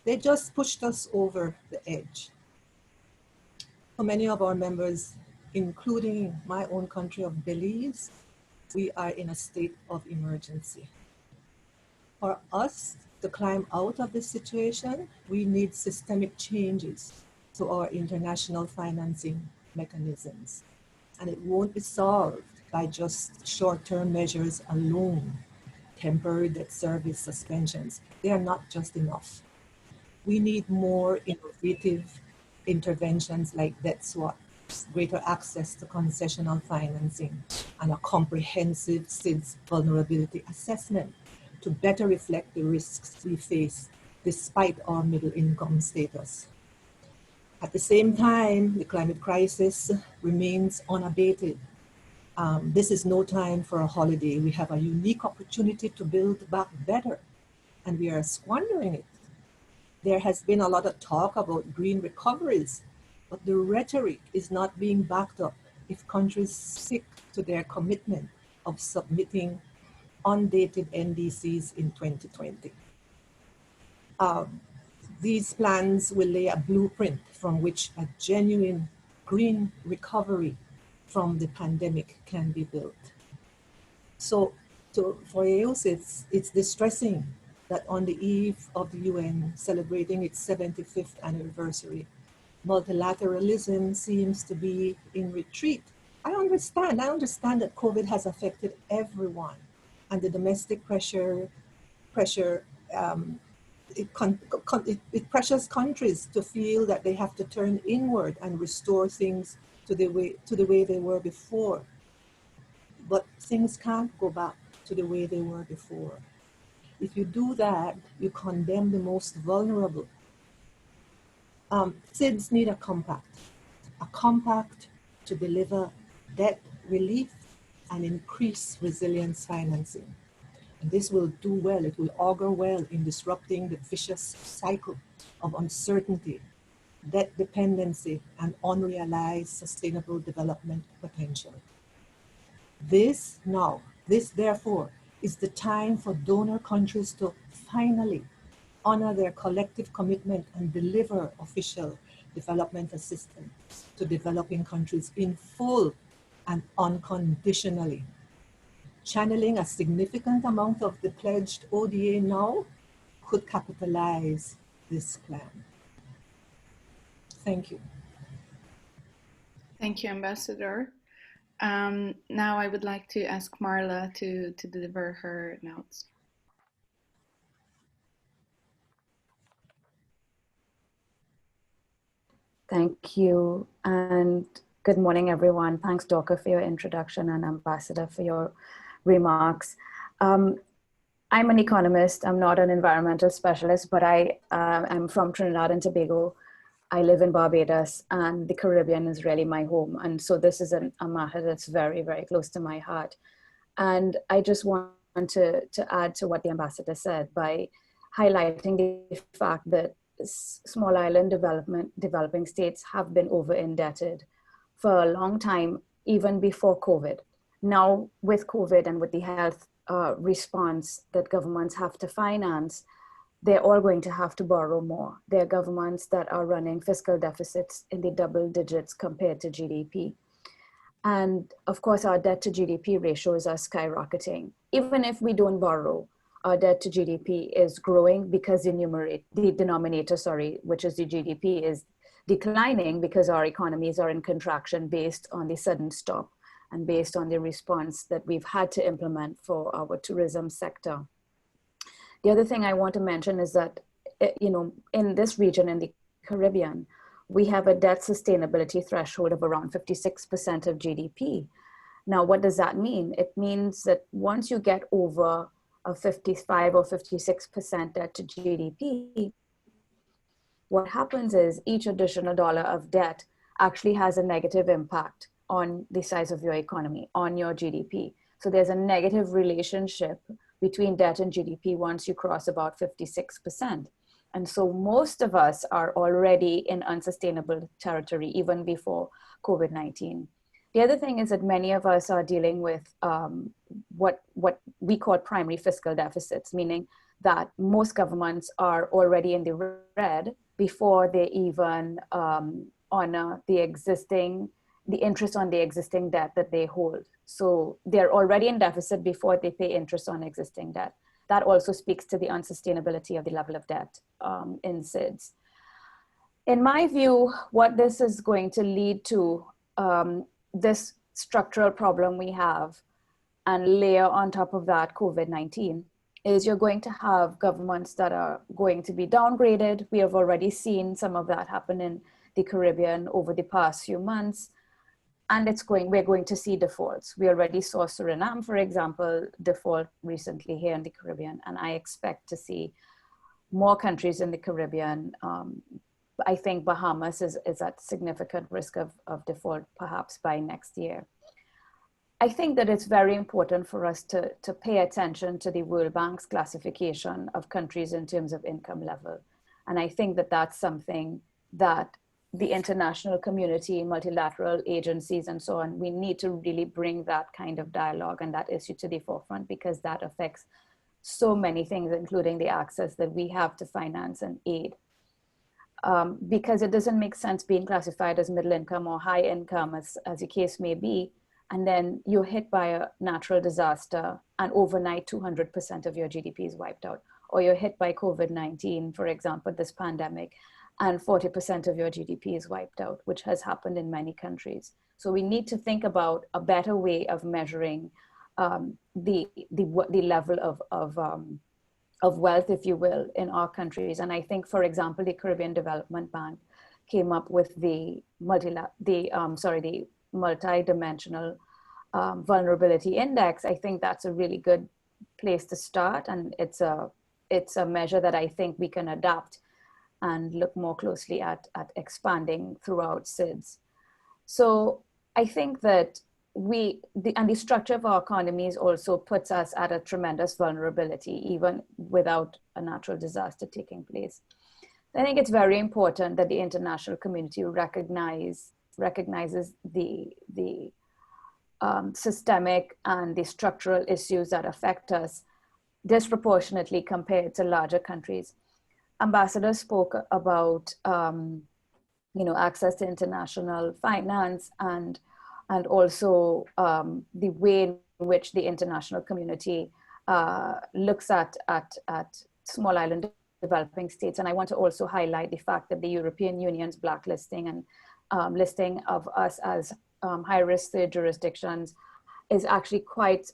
They just pushed us over the edge. For many of our members, including my own country of Belize, we are in a state of emergency. For us to climb out of this situation, we need systemic changes to our international financing mechanisms. And it won't be solved by just short-term measures alone. Temporary debt service suspensions, they are not just enough. We need more innovative interventions like debt swaps, greater access to concessional financing, and a comprehensive SIDS vulnerability assessment to better reflect the risks we face despite our middle income status. At the same time, the climate crisis remains unabated. This is no time for a holiday. We have a unique opportunity to build back better, and we are squandering it. There has been a lot of talk about green recoveries, but the rhetoric is not being backed up if countries stick to their commitment of submitting undated NDCs in 2020. These plans will lay a blueprint from which a genuine green recovery from the pandemic can be built. So for AOSIS, it's distressing that on the eve of the UN celebrating its 75th anniversary, multilateralism seems to be in retreat. I understand that COVID has affected everyone, and the domestic pressure it pressures countries to feel that they have to turn inward and restore things to the way they were before. But things can't go back to the way they were before. If you do that, you condemn the most vulnerable. SIDS need a compact to deliver debt relief and increase resilience financing. And this will do well, it will augur well in disrupting the vicious cycle of uncertainty, debt dependency, and unrealized sustainable development potential. This therefore is the time for donor countries to finally honor their collective commitment and deliver official development assistance to developing countries in full and unconditionally. Channeling a significant amount of the pledged ODA now could capitalize this plan. Thank you. Thank you, Ambassador. Now I would like to ask Marla to deliver her notes. Thank you, and good morning, everyone. Thanks, Dorka, for your introduction, and Ambassador for your remarks. I'm an economist. I'm not an environmental specialist, but I'm from Trinidad and Tobago. I live in Barbados, and the Caribbean is really my home. And so this is a matter that's very, very close to my heart. And I just want to add to what the Ambassador said by highlighting the fact that small island developing states have been over indebted for a long time, even before COVID. Now with COVID and with the health response that governments have to finance, they're all going to have to borrow more. There are governments that are running fiscal deficits in the double digits compared to GDP. And of course, our debt to GDP ratios are skyrocketing. Even if we don't borrow, our debt to GDP is growing because the denominator, which is the GDP, is declining because our economies are in contraction based on the sudden stop and based on the response that we've had to implement for our tourism sector. The other thing I want to mention is that, in this region, in the Caribbean, we have a debt sustainability threshold of around 56% of GDP. Now, what does that mean? It means that once you get over a 55 or 56% debt to GDP, what happens is each additional dollar of debt actually has a negative impact on the size of your economy, on your GDP. So there's a negative relationship between debt and GDP once you cross about 56%. And so most of us are already in unsustainable territory even before COVID-19. The other thing is that many of us are dealing with what we call primary fiscal deficits, meaning that most governments are already in the red before they even honor the interest on the existing debt that they hold. So they're already in deficit before they pay interest on existing debt. That also speaks to the unsustainability of the level of debt in SIDS. In my view, what this is going to lead to, this structural problem we have, and layer on top of that COVID-19, is you're going to have governments that are going to be downgraded. We have already seen some of that happen in the Caribbean over the past few months. And we're going to see defaults. We already saw Suriname, for example, default recently here in the Caribbean. And I expect to see more countries in the Caribbean. I think Bahamas is at significant risk of default perhaps by next year. I think that it's very important for us to pay attention to the World Bank's classification of countries in terms of income level. And I think that that's something that the international community, multilateral agencies and so on, we need to really bring that kind of dialogue and that issue to the forefront, because that affects so many things, including the access that we have to finance and aid. Because it doesn't make sense being classified as middle income or high income, as the case may be, and then you're hit by a natural disaster and overnight 200% of your GDP is wiped out. Or you're hit by COVID-19, for example, this pandemic, and 40% of your GDP is wiped out, which has happened in many countries. So we need to think about a better way of measuring the level of wealth, if you will, in our countries. And I think, for example, the Caribbean Development Bank came up with the multi-dimensional vulnerability index. I think that's a really good place to start, and it's a measure that I think we can adapt and look more closely at expanding throughout SIDS. So I think that the structure of our economies also puts us at a tremendous vulnerability, even without a natural disaster taking place. I think it's very important that the international community recognizes the systemic and the structural issues that affect us disproportionately compared to larger countries. Ambassador spoke about access to international finance and also the way in which the international community looks at small island developing states. And I want to also highlight the fact that the European Union's blacklisting and listing of us as high-risk jurisdictions is actually quite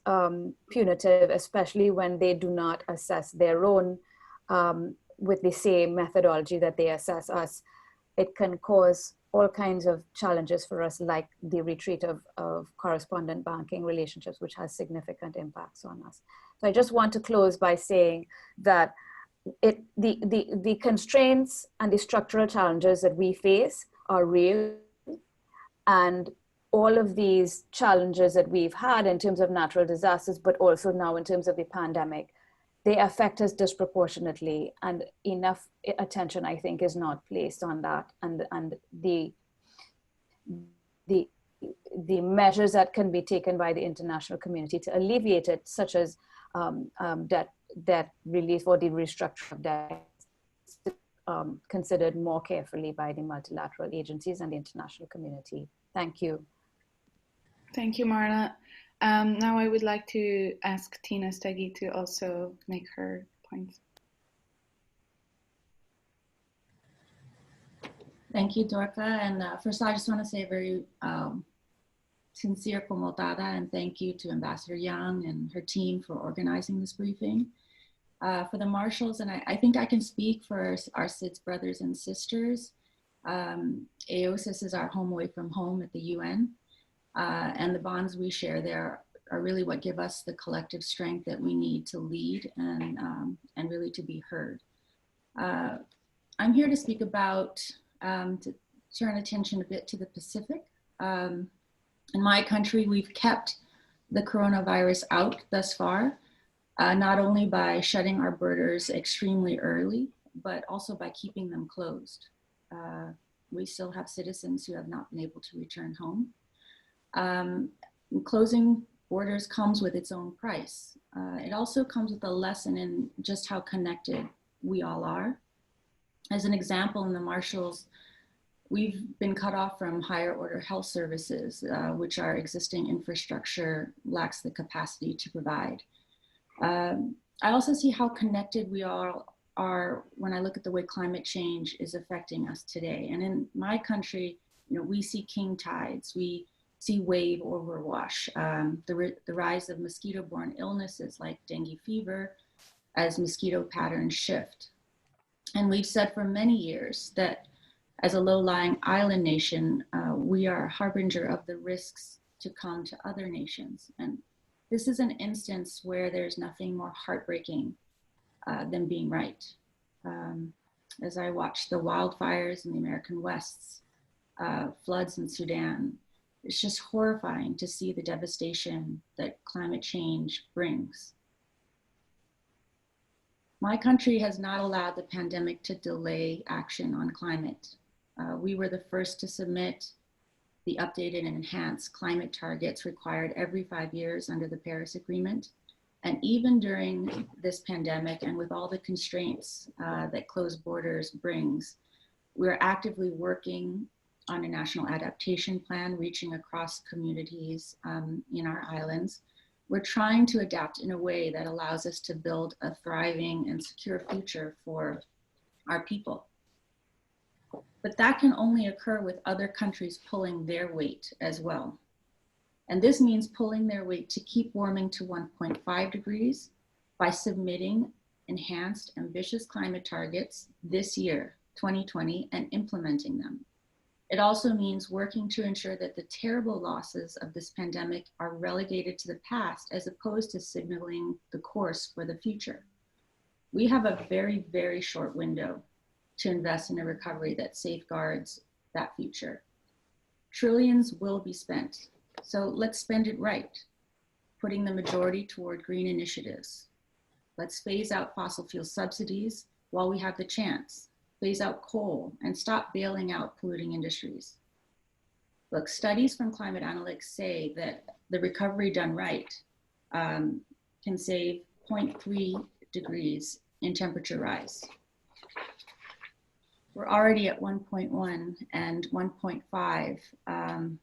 punitive, especially when they do not assess their own with the same methodology that they assess us. It can cause all kinds of challenges for us, like the retreat of correspondent banking relationships, which has significant impacts on us. So I just want to close by saying that the constraints and the structural challenges that we face are real, and all of these challenges that we've had in terms of natural disasters, but also now in terms of the pandemic, they affect us disproportionately, and enough attention, I think, is not placed on that. And the measures that can be taken by the international community to alleviate it, such as debt relief or the restructure of debt, considered more carefully by the multilateral agencies and the international community. Thank you. Thank you, Marla. Now I would like to ask Tina Stege to also make her points. Thank you, Dorca. And first I just want to say a very sincere komotada and thank you to Ambassador Young and her team for organizing this briefing. For the marshals, and I think I can speak for our SIDS brothers and sisters. AOSIS is our home away from home at the UN. And the bonds we share there are really what give us the collective strength that we need to lead and really to be heard. I'm here to speak about, to turn attention a bit to the Pacific. In my country, we've kept the coronavirus out thus far, not only by shutting our borders extremely early, but also by keeping them closed. We still have citizens who have not been able to return home. Closing borders comes with its own price. It also comes with a lesson in just how connected we all are. As an example, in the Marshalls, we've been cut off from higher order health services, which our existing infrastructure lacks the capacity to provide. I also see how connected we all are when I look at the way climate change is affecting us today. And in my country, we see king tides, we see wave overwash, the rise of mosquito-borne illnesses like dengue fever as mosquito patterns shift. And we've said for many years that as a low-lying island nation, we are a harbinger of the risks to come to other nations. And this is an instance where there's nothing more heartbreaking than being right. As I watch the wildfires in the American Wests, floods in Sudan, it's just horrifying to see the devastation that climate change brings. My country has not allowed the pandemic to delay action on climate. We were the first to submit the updated and enhanced climate targets required every 5 years under the Paris Agreement. And even during this pandemic and with all the constraints that closed borders brings, we're actively working on a national adaptation plan reaching across communities in our islands. We're trying to adapt in a way that allows us to build a thriving and secure future for our people. But that can only occur with other countries pulling their weight as well. And this means pulling their weight to keep warming to 1.5 degrees by submitting enhanced, ambitious climate targets this year, 2020, and implementing them. It also means working to ensure that the terrible losses of this pandemic are relegated to the past as opposed to signaling the course for the future. We have a very, very short window to invest in a recovery that safeguards that future. Trillions will be spent, so let's spend it right, putting the majority toward green initiatives. Let's phase out fossil fuel subsidies while we have the chance. Phase out coal and stop bailing out polluting industries. Look, studies from climate analytics say that the recovery done right can save 0.3 degrees in temperature rise. We're already at 1.1 and 1.5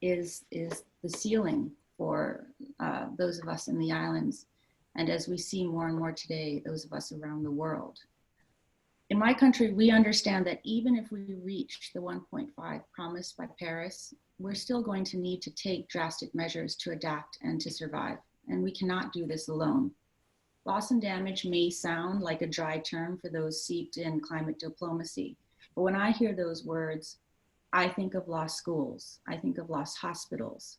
is the ceiling for those of us in the islands. And as we see more and more today, those of us around the world. In my country, we understand that even if we reach the 1.5 promised by Paris, we're still going to need to take drastic measures to adapt and to survive. And we cannot do this alone. Loss and damage may sound like a dry term for those steeped in climate diplomacy. But when I hear those words, I think of lost schools. I think of lost hospitals.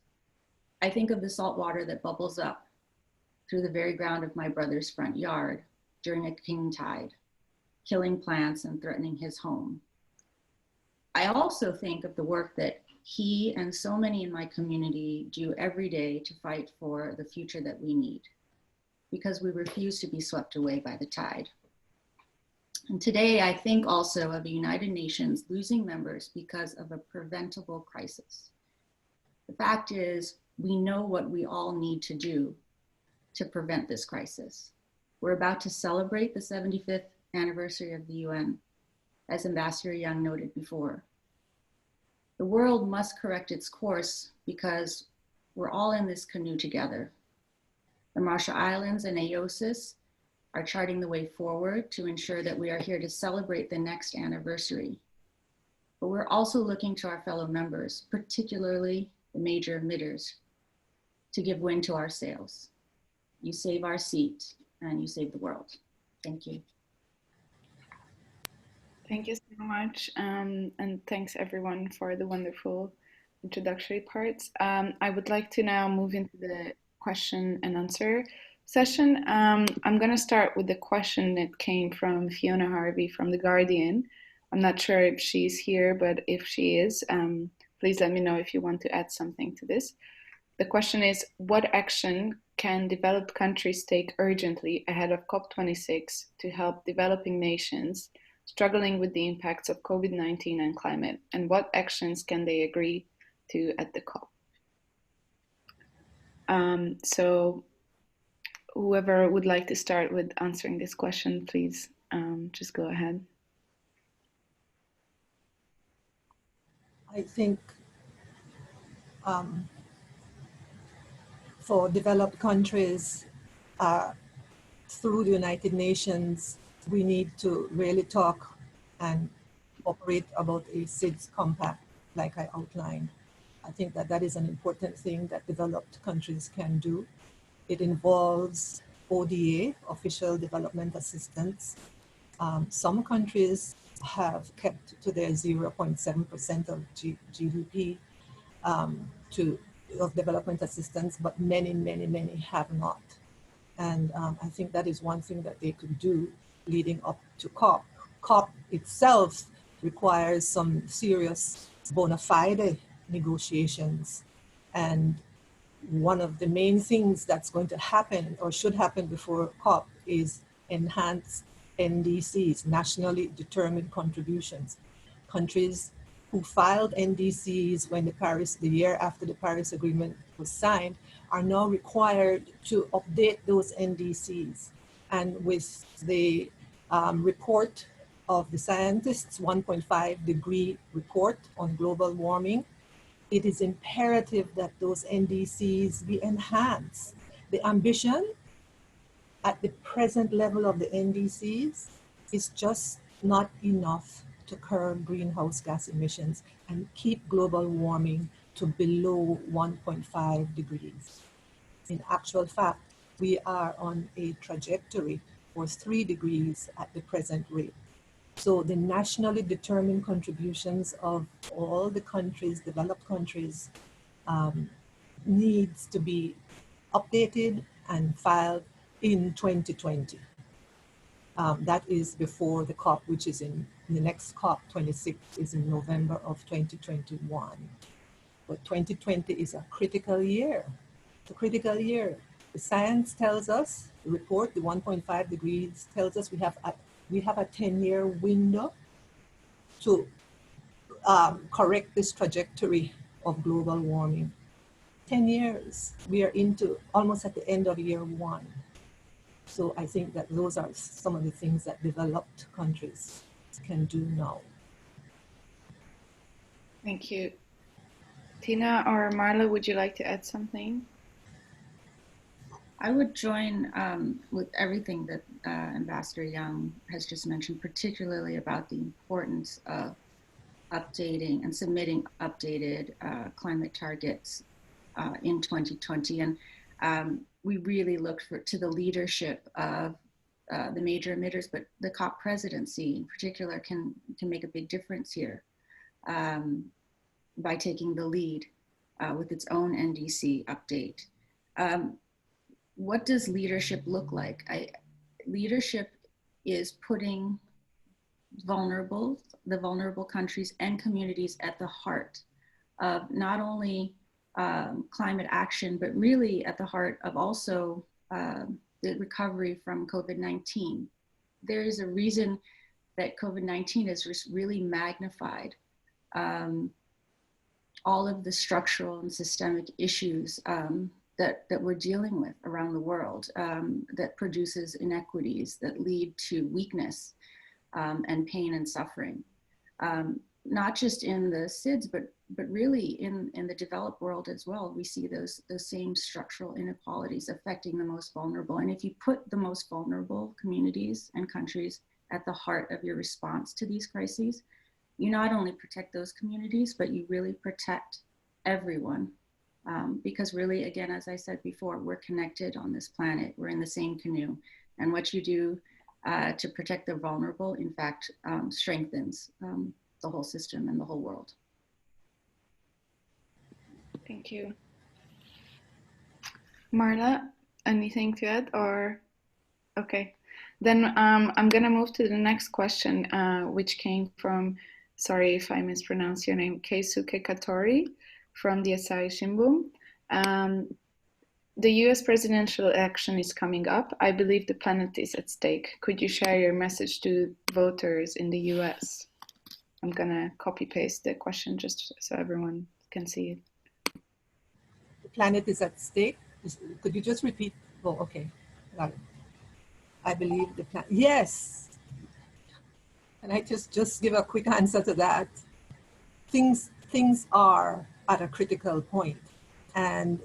I think of the salt water that bubbles up through the very ground of my brother's front yard during a king tide, killing plants and threatening his home. I also think of the work that he and so many in my community do every day to fight for the future that we need, because we refuse to be swept away by the tide. And today, I think also of the United Nations losing members because of a preventable crisis. The fact is, we know what we all need to do to prevent this crisis. We're about to celebrate the 75th anniversary of the UN, as Ambassador Young noted before. The world must correct its course because we're all in this canoe together. The Marshall Islands and AOSIS are charting the way forward to ensure that we are here to celebrate the next anniversary. But we're also looking to our fellow members, particularly the major emitters, to give wind to our sails. You save our seat and you save the world. Thank you. Thank you so much, and thanks everyone for the wonderful introductory parts. I would like to now move into the question and answer session. I'm going to start with the question that came from Fiona Harvey from The Guardian. I'm not sure if she's here, but if she is, please let me know if you want to add something to this. The question is, what action can developed countries take urgently ahead of COP26 to help developing nations struggling with the impacts of COVID-19 and climate, and what actions can they agree to at the COP? So whoever would like to start with answering this question, please just go ahead. I think for developed countries, through the United Nations, we need to really talk and operate about a SIDS compact, like I outlined. I think that that is an important thing that developed countries can do. It involves ODA, Official Development Assistance. Some countries have kept to their 0.7% of GDP of development assistance, but many, many, many have not. And I think that is one thing that they could do leading up to COP. COP itself requires some serious bona fide negotiations. And one of the main things that's going to happen or should happen before COP is enhanced NDCs, nationally determined contributions. Countries who filed NDCs when the year after the Paris Agreement was signed are now required to update those NDCs. And with the report of the scientists, 1.5 degree report on global warming, it is imperative that those NDCs be enhanced. The ambition at the present level of the NDCs is just not enough to curb greenhouse gas emissions and keep global warming to below 1.5 degrees. In actual fact, we are on a trajectory for 3 degrees at the present rate. So the nationally determined contributions of all the countries, developed countries, needs to be updated and filed in 2020. That is before the COP, which is in the next COP 26 is in November of 2021. But 2020 is a critical year. It's a critical year. The science tells us, the report, the 1.5 degrees tells us we have a 10-year window to correct this trajectory of global warming. 10 years, we are into almost at the end of year 1. So I think that those are some of the things that developed countries can do now. Thank you. Tina or Marla, would you like to add something? I would join with everything that Ambassador Young has just mentioned, particularly about the importance of updating and submitting updated climate targets in 2020. And we really look to the leadership of the major emitters, but the COP presidency in particular can make a big difference here by taking the lead with its own NDC update. What does leadership look like? Leadership is putting the vulnerable countries and communities at the heart of not only climate action, but really at the heart of also the recovery from COVID-19. There is a reason that COVID-19 has just really magnified all of the structural and systemic issues that we're dealing with around the world, that produces inequities that lead to weakness and pain and suffering. Not just in the SIDS, but really in the developed world as well. We see those same structural inequalities affecting the most vulnerable. And if you put the most vulnerable communities and countries at the heart of your response to these crises, you not only protect those communities, but you really protect everyone. Because really, again, as I said before, we're connected on this planet. We're in the same canoe. And what you do to protect the vulnerable, in fact, strengthens the whole system and the whole world. Thank you. Marla, anything to add or? Okay, then I'm gonna move to the next question, which came from, sorry if I mispronounce your name, Keisuke Katori from the Asahi Shimbun. The US presidential election is coming up. I believe the planet is at stake. Could you share your message to voters in the US? I'm gonna copy paste the question just so everyone can see it. The planet is at stake. Could you just repeat? Oh, okay. Got it. I believe the plan. Yes. And I just give a quick answer to that. Things are at a critical point. And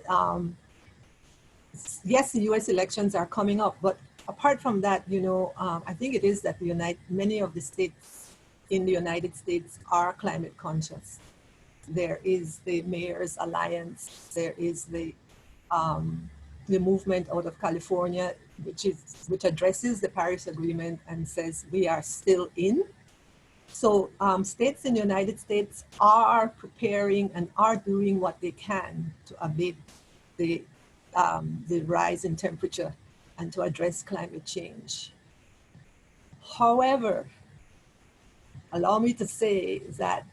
yes, the US elections are coming up, but apart from that, I think it is that many of the states in the United States are climate conscious. There is the Mayor's Alliance. There is the movement out of California, which addresses the Paris Agreement and says we are still in. So states in the United States are preparing and are doing what they can to abate the rise in temperature and to address climate change. However, allow me to say that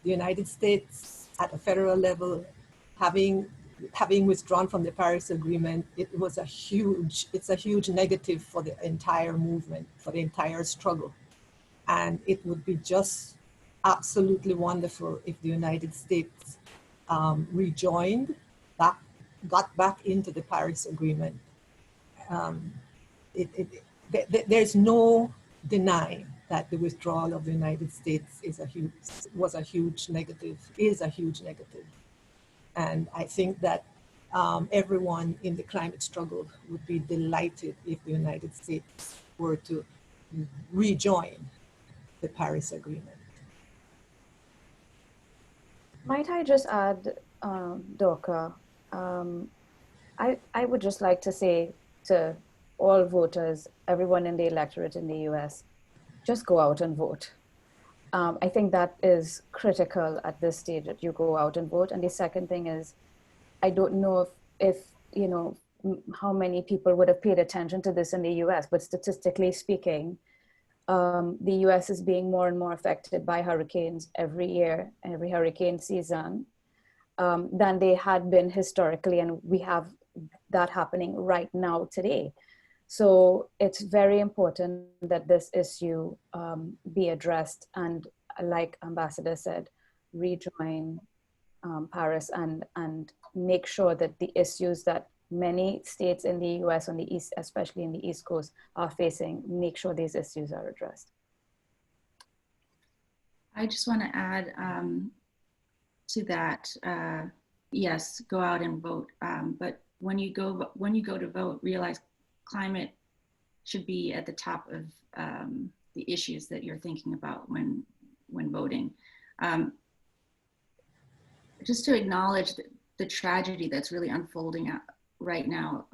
the United States at a federal level, having withdrawn from the Paris Agreement, it's a huge negative for the entire movement, for the entire struggle. And it would be just absolutely wonderful if the United States rejoined, got back into the Paris Agreement. There's no denying that the withdrawal of the United States was a huge negative. And I think that everyone in the climate struggle would be delighted if the United States were to rejoin the Paris Agreement. Might I just add, Dorka, I would just like to say to all voters, everyone in the electorate in the US, just go out and vote. I think that is critical at this stage, that you go out and vote. And the second thing is, I don't know if how many people would have paid attention to this in the US, but statistically speaking, the US is being more and more affected by hurricanes every year, every hurricane season, than they had been historically. And we have that happening right now today. So it's very important that this issue be addressed, and like Ambassador said, rejoin Paris and make sure that the issues that many states in the US on the East, especially in the East Coast, are facing, make sure these issues are addressed. I just want to add to that, yes, go out and vote. But when you go to vote, realize climate should be at the top of the issues that you're thinking about when voting. Just to acknowledge the tragedy that's really unfolding right now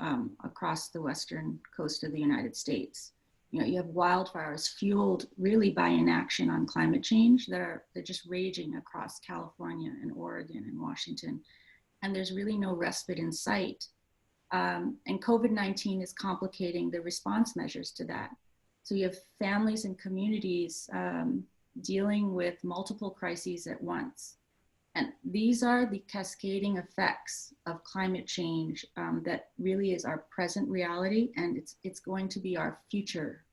across the western coast of the United States. You have wildfires fueled really by inaction on climate change. They're just raging across California and Oregon and Washington, and there's really no respite in sight. And COVID-19 is complicating the response measures to that. So you have families and communities dealing with multiple crises at once. And these are the cascading effects of climate change that really is our present reality, and it's going to be our future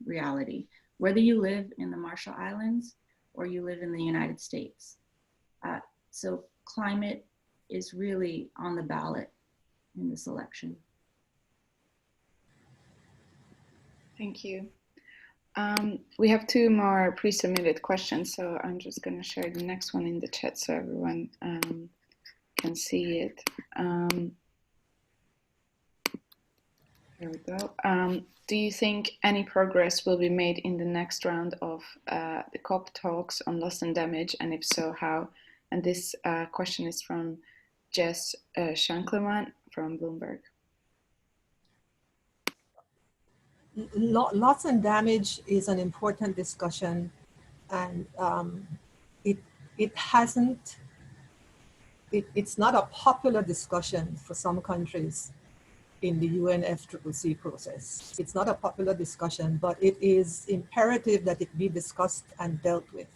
reality, whether you live in the Marshall Islands or you live in the United States. So climate is really on the ballot in this election. Thank you. We have two more pre-submitted questions, so I'm just going to share the next one in the chat so everyone can see it. Here we go. Do you think any progress will be made in the next round of the COP talks on loss and damage, and if so, how? And this question is from Jess Shankleman from Bloomberg. Loss and damage is an important discussion, and it's not a popular discussion for some countries in the UNFCCC process. It's not a popular discussion, but it is imperative that it be discussed and dealt with.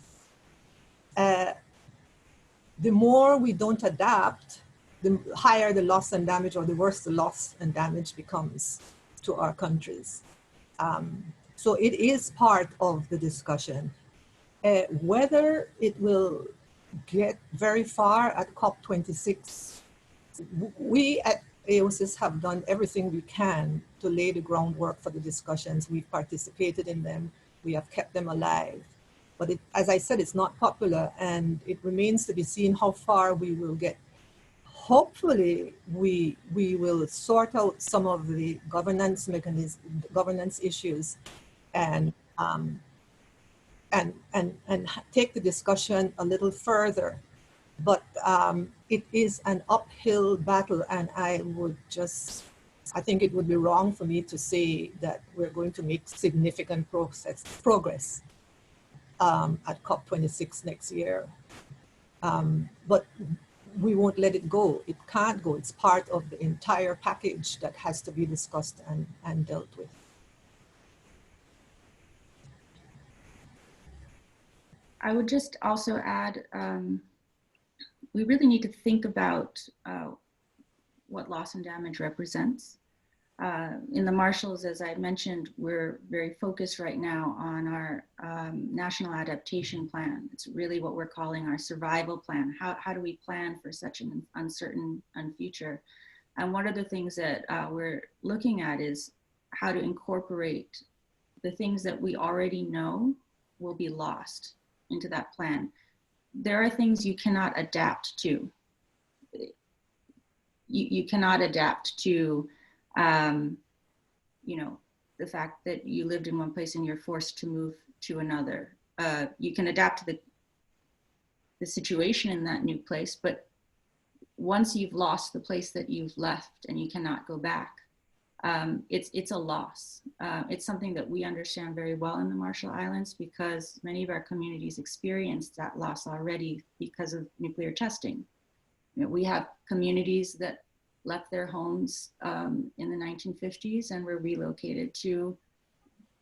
The more we don't adapt, the higher the loss and damage, or the worse the loss and damage becomes to our countries. So it is part of the discussion. Whether it will get very far at COP26, we AOSIS have done everything we can to lay the groundwork for the discussions. We've participated in them. We have kept them alive. But as I said, it's not popular, and it remains to be seen how far we will get. Hopefully, we will sort out some of the governance mechanisms, governance issues, and take the discussion a little further. But it is an uphill battle, and I think it would be wrong for me to say that we're going to make significant progress at COP26 next year. But we won't let it go. It can't go. It's part of the entire package that has to be discussed and dealt with. I would just also add, we really need to think about what loss and damage represents. In the Marshalls, as I mentioned, we're very focused right now on our national adaptation plan. It's really what we're calling our survival plan. How do we plan for such an uncertain future? And one of the things that we're looking at is how to incorporate the things that we already know will be lost into that plan. There are things you cannot adapt to. You cannot adapt to, you know, the fact that you lived in one place and you're forced to move to another. You can adapt to the situation in that new place, but once you've lost the place that you've left and you cannot go back, it's a loss. It's something that we understand very well in the Marshall Islands because many of our communities experienced that loss already because of nuclear testing. You know, we have communities that left their homes in the 1950s and were relocated to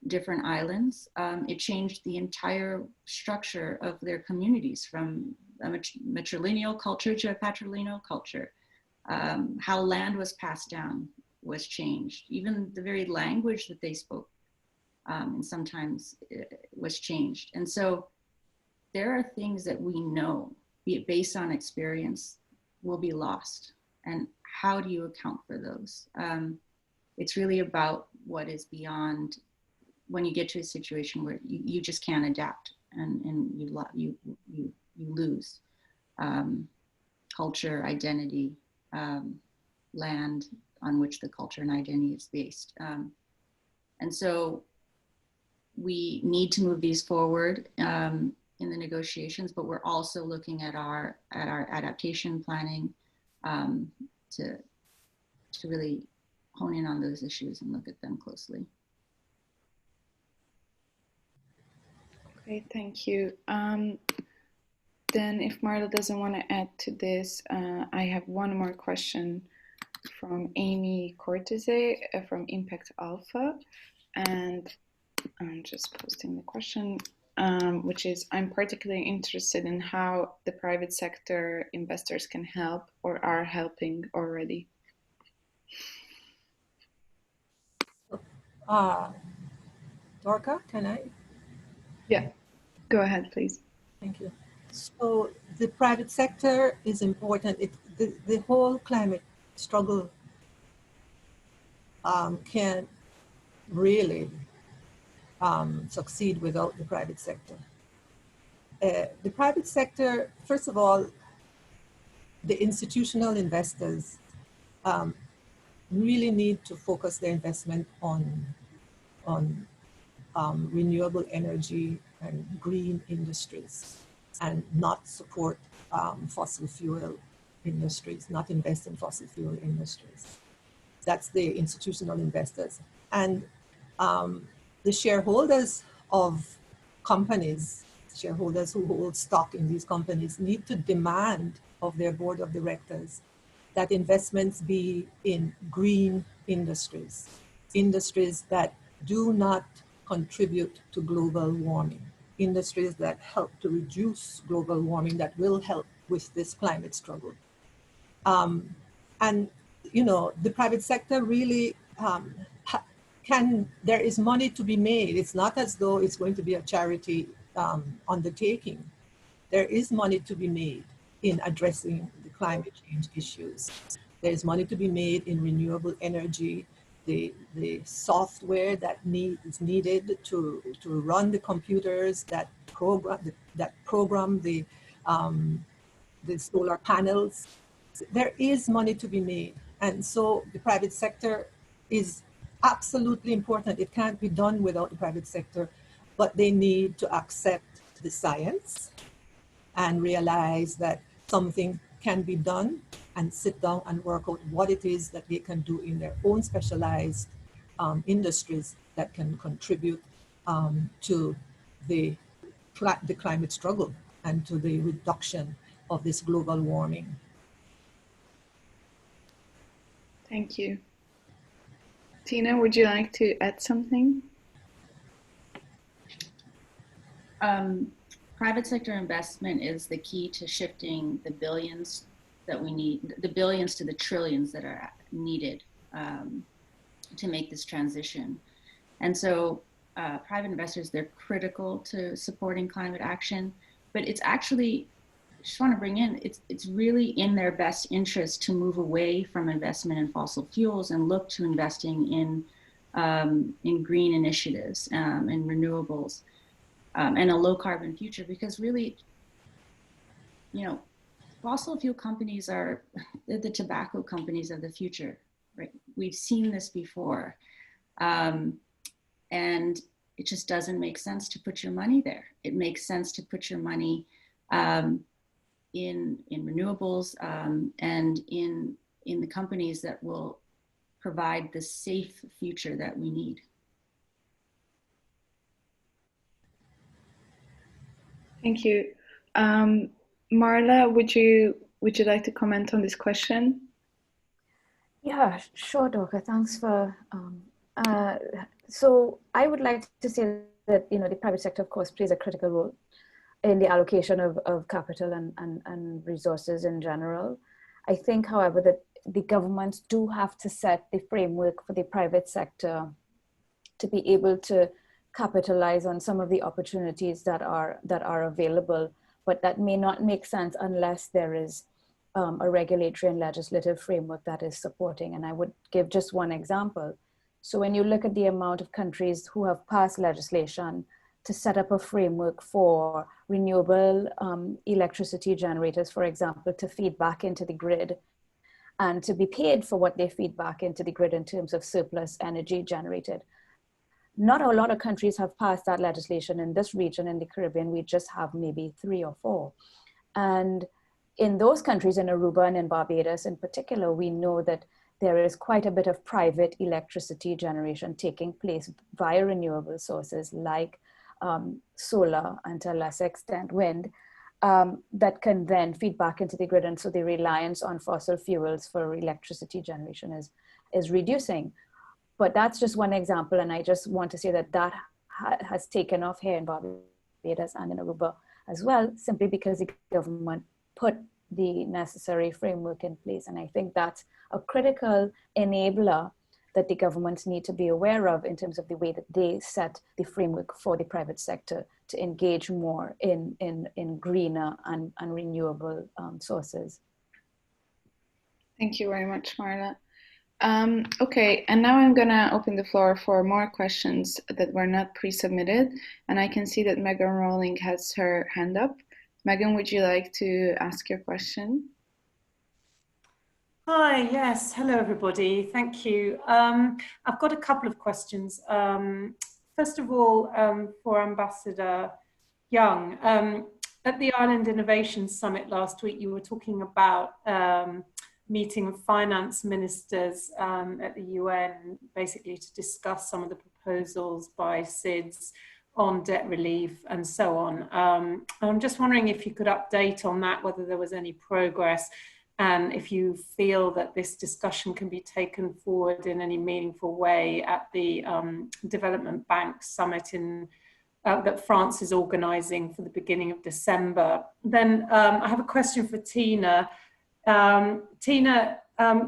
different islands. It changed the entire structure of their communities from a matrilineal culture to a patrilineal culture. How land was passed down was changed. Even the very language that they spoke and sometimes was changed. And so there are things that we know, be it based on experience, will be lost. And how do you account for those? It's really about what is beyond when you get to a situation where you just can't adapt and you lose culture, identity, land on which the culture and identity is based. And so we need to move these forward in the negotiations, but we're also looking at our adaptation planning to really hone in on those issues and look at them closely. Okay, thank you. Then if Marla doesn't want to add to this, I have one more question from Amy Cortese from Impact Alpha. And I'm just posting the question, which is, I'm particularly interested in how the private sector investors can help or are helping already. Dorka, can I? Yeah, go ahead, please. Thank you. So the private sector is important. The whole climate struggle can't really succeed without the private sector. The private sector, first of all, the institutional investors really need to focus their investment on renewable energy and green industries and not support fossil fuel industries, not invest in fossil fuel industries. That's the institutional investors. And the shareholders of companies, shareholders who hold stock in these companies, need to demand of their board of directors that investments be in green industries, industries that do not contribute to global warming, industries that help to reduce global warming, that will help with this climate struggle. And, you know, the private sector really there is money to be made. It's not as though it's going to be a charity undertaking. There is money to be made in addressing the climate change issues. There's money to be made in renewable energy, the software that is needed to run the computers that program the solar panels. There is money to be made. And so the private sector is absolutely important. It can't be done without the private sector, but they need to accept the science and realize that something can be done and sit down and work out what it is that they can do in their own specialized industries that can contribute to the climate struggle and to the reduction of this global warming. Thank you. Tina, would you like to add something? Private sector investment is the key to shifting the billions that we need, the billions to the trillions that are needed to make this transition. And so private investors, they're critical to supporting climate action, but it's actually, I just want to bring in, it's really in their best interest to move away from investment in fossil fuels and look to investing in green initiatives and renewables. And a low carbon future, because really, you know, fossil fuel companies are the tobacco companies of the future, right? We've seen this before. And it just doesn't make sense to put your money there. It makes sense to put your money in renewables and in the companies that will provide the safe future that we need. Thank you. Marla, would you like to comment on this question? Yeah, sure, Dorka. Thanks for. So I would like to say that, you know, the private sector, of course, plays a critical role in the allocation of capital and resources in general. I think, however, that the governments do have to set the framework for the private sector to be able to capitalize on some of the opportunities that are available, but that may not make sense unless there is a regulatory and legislative framework that is supporting. And I would give just one example. So when you look at the amount of countries who have passed legislation to set up a framework for renewable electricity generators, for example, to feed back into the grid and to be paid for what they feed back into the grid in terms of surplus energy generated. Not a lot of countries have passed that legislation in this region in the Caribbean. We just have maybe 3 or 4. And in those countries, in Aruba and in Barbados in particular, we know that there is quite a bit of private electricity generation taking place via renewable sources like solar and to a lesser extent wind that can then feed back into the grid. And so the reliance on fossil fuels for electricity generation is reducing. But that's just one example, and I just want to say that that has taken off here in Barbados and in Aruba as well, simply because the government put the necessary framework in place. And I think that's a critical enabler that the governments need to be aware of in terms of the way that they set the framework for the private sector to engage more in greener and renewable sources. Thank you very much, Marla. Okay, and now I'm gonna open the floor for more questions that were not pre-submitted. And I can see that Megan Rowling has her hand up. Megan, would you like to ask your question? Hi, yes, hello everybody, thank you. I've got a couple of questions. First of all, for Ambassador Young, at the Island Innovation Summit last week, you were talking about meeting of finance ministers at the UN, basically to discuss some of the proposals by SIDS on debt relief and so on. I'm just wondering if you could update on that, whether there was any progress, and if you feel that this discussion can be taken forward in any meaningful way at the Development Bank Summit that France is organising for the beginning of December. Then I have a question for Tina. Tina,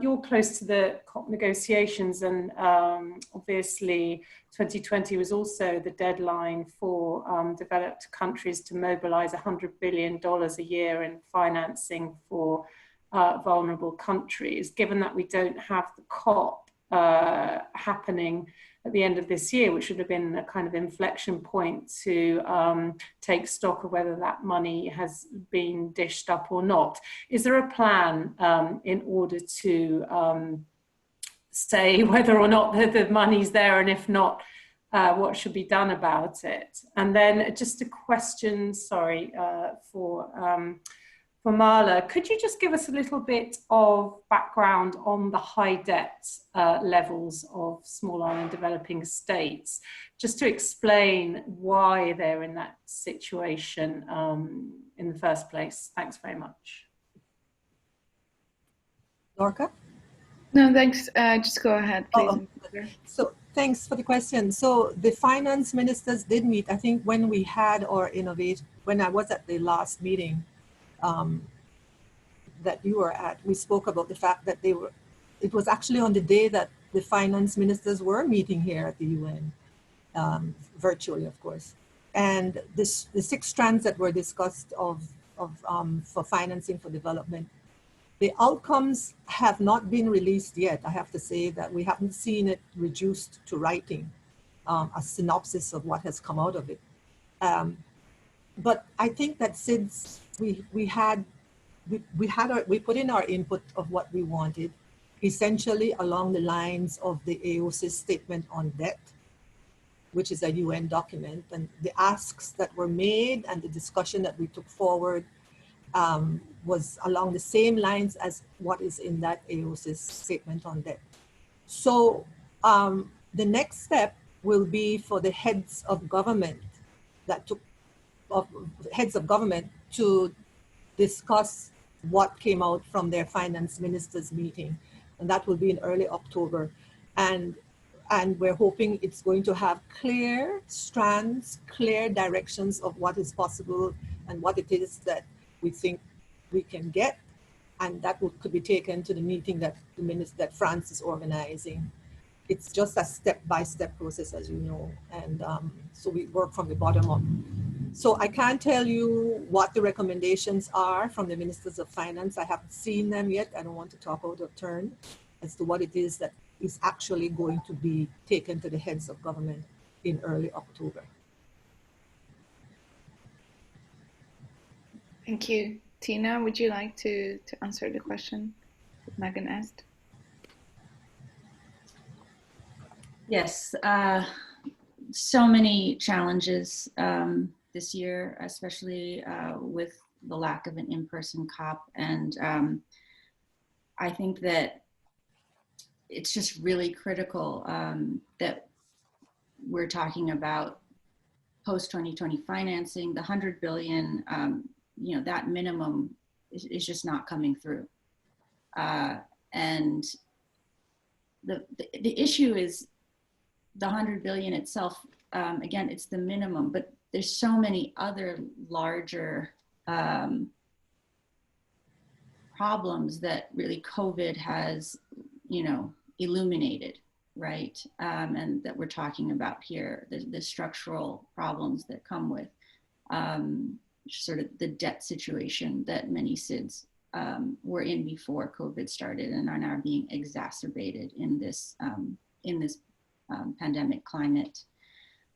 you're close to the COP negotiations, and obviously 2020 was also the deadline for developed countries to mobilize $100 billion a year in financing for vulnerable countries, given that we don't have the COP happening at the end of this year, which would have been a kind of inflection point to take stock of whether that money has been dished up or not. Is there a plan in order to say whether or not the money's there, and if not, what should be done about it? And then just a question, sorry, for Marla, could you just give us a little bit of background on the high debt levels of small island developing states, just to explain why they're in that situation in the first place? Thanks very much. Lorca? No, thanks. Just go ahead, please. Oh, so thanks for the question. So the finance ministers did meet, I think, when we had our when I was at the last meeting that you were at, we spoke about the fact that it was actually on the day that the finance ministers were meeting here at the UN, virtually, of course. And the 6 strands that were discussed for financing for development, the outcomes have not been released yet. I have to say that we haven't seen it reduced to writing, a synopsis of what has come out of it. But I think that since we put in our input of what we wanted, essentially along the lines of the AOSIS statement on debt, which is a UN document, and the asks that were made and the discussion that we took forward was along the same lines as what is in that AOSIS statement on debt. So the next step will be for the heads of government to discuss what came out from their finance ministers meeting, and that will be in early October. And we're hoping it's going to have clear strands, clear directions of what is possible and what it is that we think we can get, and that could be taken to the meeting that France is organizing. It's just a step-by-step process, as you know, and so we work from the bottom up. So I can't tell you what the recommendations are from the ministers of finance. I haven't seen them yet. I don't want to talk out of turn as to what it is that is actually going to be taken to the heads of government in early October. Thank you. Tina, would you like to answer the question that Megan asked? Yes, so many challenges this year, especially with the lack of an in-person COP. And I think that it's just really critical that we're talking about post-2020 financing. The 100 billion, that minimum is just not coming through. And the issue is the 100 billion itself. Again, it's the minimum, but there's so many other larger problems that really COVID has, illuminated, right? And that we're talking about here, the structural problems that come with sort of the debt situation that many SIDS were in before COVID started and are now being exacerbated in this pandemic climate.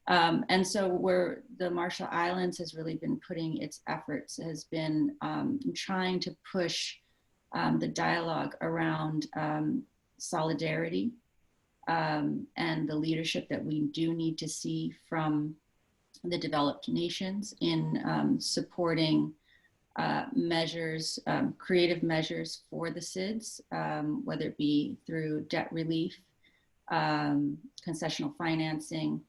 And so where the Marshall Islands has really been putting its efforts has been trying to push the dialogue around solidarity and the leadership that we do need to see from the developed nations in supporting measures, creative measures for the SIDS, whether it be through debt relief, concessional financing,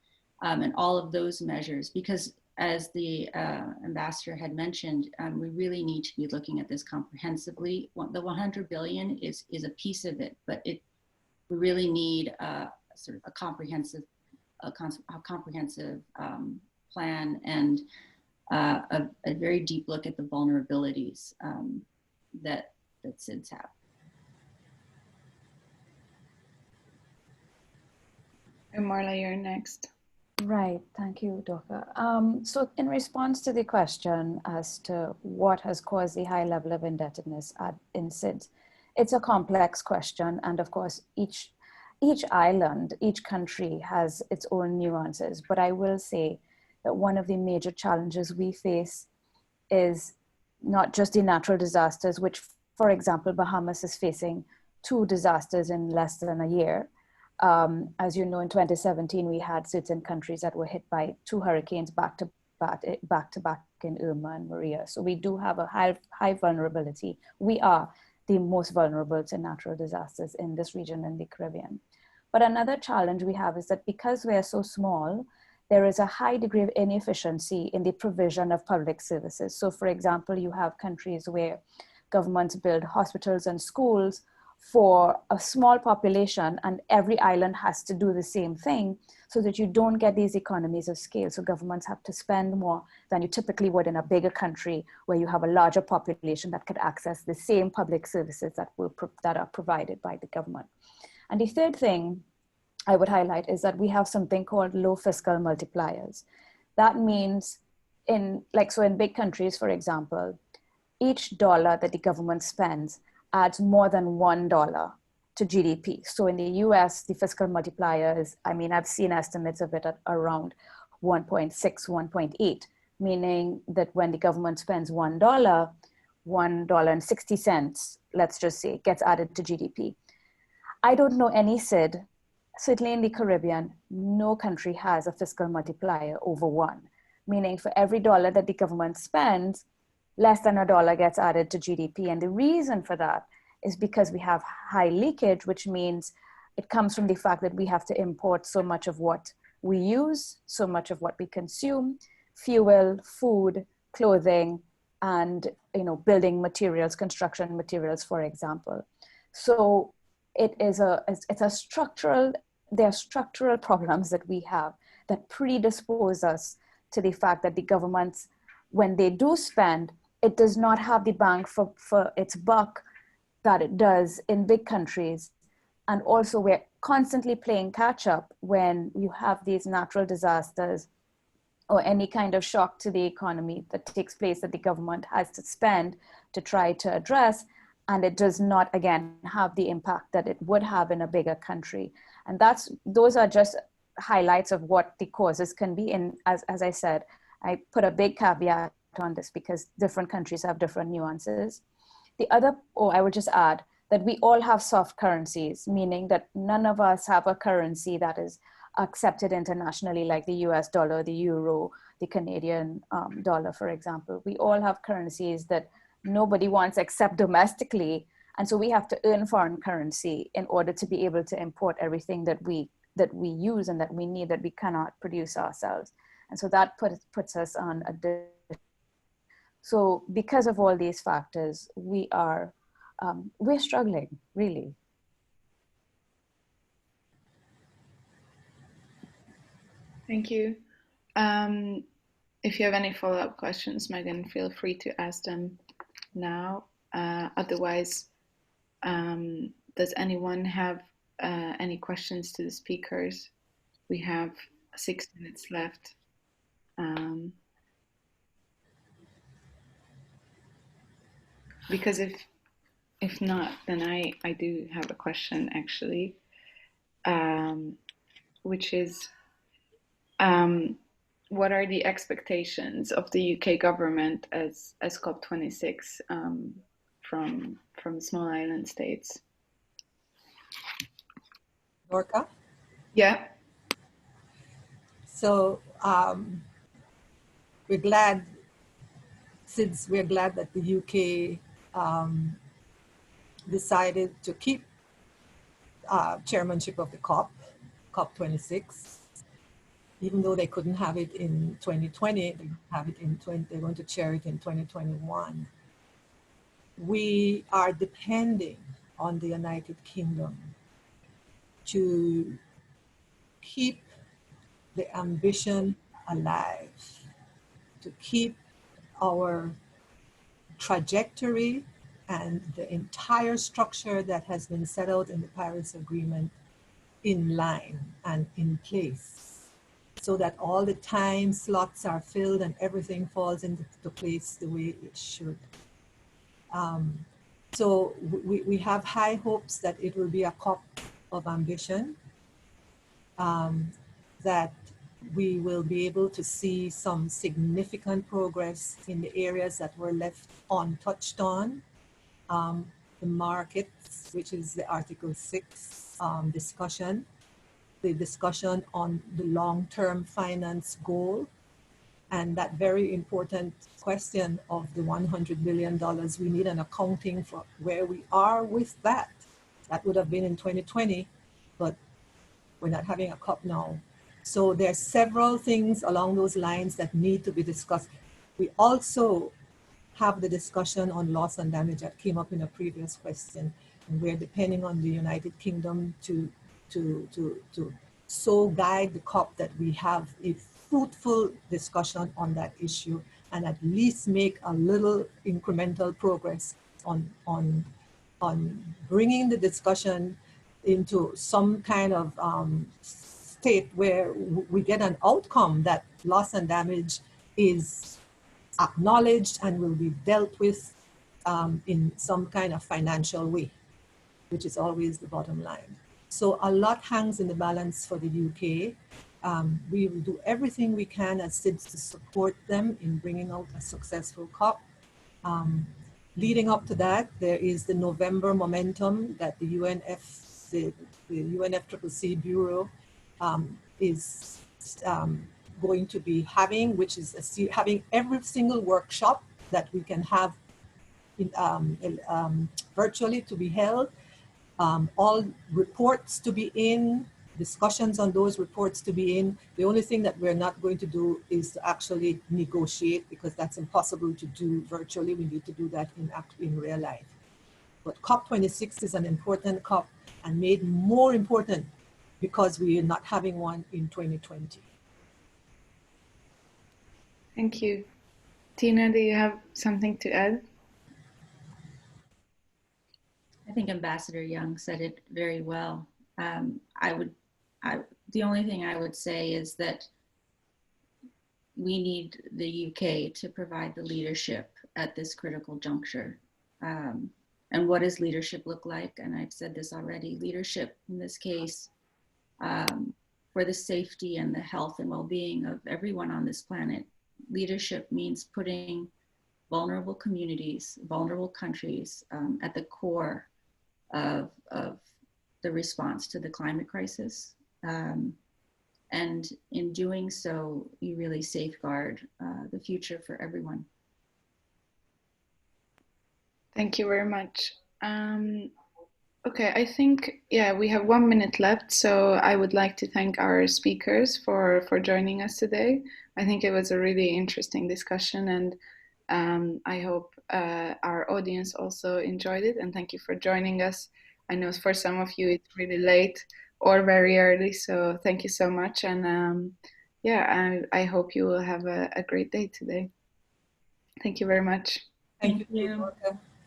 and all of those measures, because as the ambassador had mentioned, we really need to be looking at this comprehensively. The 100 billion is a piece of it, but we really need sort of a comprehensive plan and a very deep look at the vulnerabilities that SIDS have. And Marla, you're next. Right, thank you, Doka. So in response to the question as to what has caused the high level of indebtedness in SIDS, it's a complex question. And of course, each island, each country has its own nuances. But I will say that one of the major challenges we face is not just the natural disasters, which, for example, Bahamas is facing 2 disasters in less than a year. As you know, in 2017, we had certain countries that were hit by 2 hurricanes back to back in Irma and Maria. So we do have a high vulnerability. We are the most vulnerable to natural disasters in this region in the Caribbean. But another challenge we have is that because we are so small, there is a high degree of inefficiency in the provision of public services. So for example, you have countries where governments build hospitals and schools for a small population, and every island has to do the same thing, so that you don't get these economies of scale. So governments have to spend more than you typically would in a bigger country where you have a larger population that could access the same public services that are provided by the government. And the third thing I would highlight is that we have something called low fiscal multipliers. That means in big countries, for example, each dollar that the government spends adds more than $1 to GDP. So in the US, the fiscal multiplier is, I've seen estimates of it at around 1.6, 1.8, meaning that when the government spends $1, $1.60, let's just say, gets added to GDP. I don't know any SID, certainly in the Caribbean, no country has a fiscal multiplier over 1, meaning for every dollar that the government spends, less than $1 gets added to GDP. And the reason for that is because we have high leakage, which means it comes from the fact that we have to import so much of what we use, so much of what we consume, fuel, food, clothing, and building materials, construction materials, for example. So there are structural problems that we have that predispose us to the fact that the governments, when they do spend, it does not have the bang for its buck that it does in big countries. And also we're constantly playing catch up when you have these natural disasters or any kind of shock to the economy that takes place that the government has to spend to try to address. And it does not, again, have the impact that it would have in a bigger country. And those are just highlights of what the causes can be. And as I said, I put a big caveat on this because different countries have different nuances. I would just add that we all have soft currencies, meaning that none of us have a currency that is accepted internationally, like the US dollar, the euro, the Canadian dollar, for example. We all have currencies that nobody wants except domestically. And so we have to earn foreign currency in order to be able to import everything that we use and that we need, that we cannot produce ourselves. And so that puts us on a So because of all these factors, we're struggling, really. Thank you. If you have any follow-up questions, Megan, feel free to ask them now. Otherwise, does anyone have any questions to the speakers? We have 6 minutes left. Because if not, then I do have a question actually, which is, what are the expectations of the UK government as COP26 from small island states? Norca? Yeah. So we're glad that the UK decided to keep chairmanship of the COP26, even though they couldn't have it in 2020, they're going to chair it in 2021. We are depending on the United Kingdom to keep the ambition alive, to keep our trajectory and the entire structure that has been set out in the Paris Agreement in line and in place. so that all the time slots are filled and everything falls into place the way it should. So we have high hopes that it will be a COP of ambition, that we will be able to see some significant progress in the areas that were left untouched on. The markets, which is the Article 6 discussion, the discussion on the long-term finance goal, and that very important question of the $100 billion we need an accounting for where we are with that. That would have been in 2020, but we're not having a COP now. So there are several things along those lines that need to be discussed. We also have the discussion on loss and damage that came up in a previous question, and we're depending on the United Kingdom to so guide the COP that we have a fruitful discussion on that issue and at least make a little incremental progress on bringing the discussion into some kind of state where we get an outcome that loss and damage is acknowledged and will be dealt with in some kind of financial way, which is always the bottom line. So a lot hangs in the balance for the UK. We will do everything we can as SIDS to support them in bringing out a successful COP. Leading up to that, there is the November momentum that the UNFCCC Bureau is going to be having, which is having every single workshop that we can have in, virtually to be held, all reports to be in, discussions on those reports to be in. The only thing that we're not going to do is to actually negotiate, because that's impossible to do virtually. We need to do that in real life. But COP26 is an important COP, and made more important because we are not having one in 2020. Thank you. Tina, do you have something to add? I think Ambassador Young said it very well. The only thing I would say is that we need the UK to provide the leadership at this critical juncture. And what does leadership look like? And I've said this already, leadership in this case for the safety and the health and well-being of everyone on this planet. Leadership means putting vulnerable communities, vulnerable countries at the core of the response to the climate crisis. And in doing so, you really safeguard the future for everyone. Thank you very much. Okay, I think, yeah, we have 1 minute left, so I would like to thank our speakers for joining us today. I think it was a really interesting discussion, and I hope our audience also enjoyed it, and thank you for joining us. I know for some of you it's really late or very early, so thank you so much, and yeah, I hope you will have a great day today. Thank you very much. Thank you.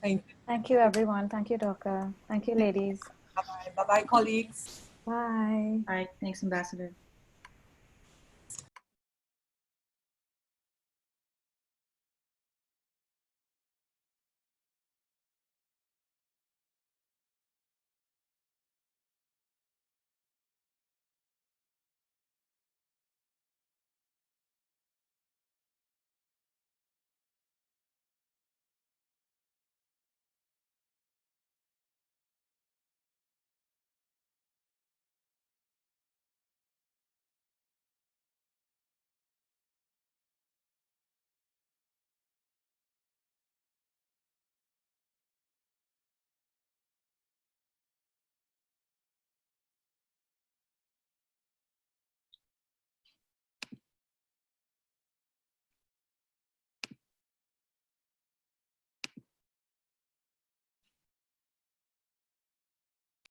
Thank you. Thank you, everyone. Thank you, Doka. Thank you, ladies. Bye-bye. Bye-bye, colleagues. Bye. All right, thanks, Ambassador.